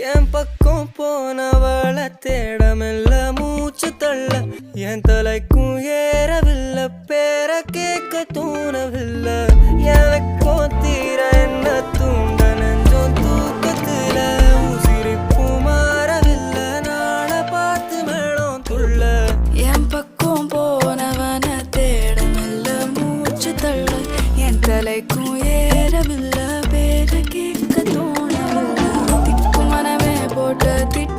என் பக்கம் போனவள தேடமில்ல மூச்சு தள்ள என் தலைக்கும் ஏறவில்லை பேர கேட்க தோணவில்லை எனக்கும் தீர என்ன தூண்ட நெஞ்சோம் தூக்கத்துல உசிரிப்பு மாறவில்லை நாள பார்த்து மேளம் துள்ள என் பக்கம் போனவன தேடமில்ல மூச்சு தள்ள என் தலைக்கும் ஏறவில்லை பேர கேட்க தோணவில்லை திக்கு மனமே போட்ட திட்டு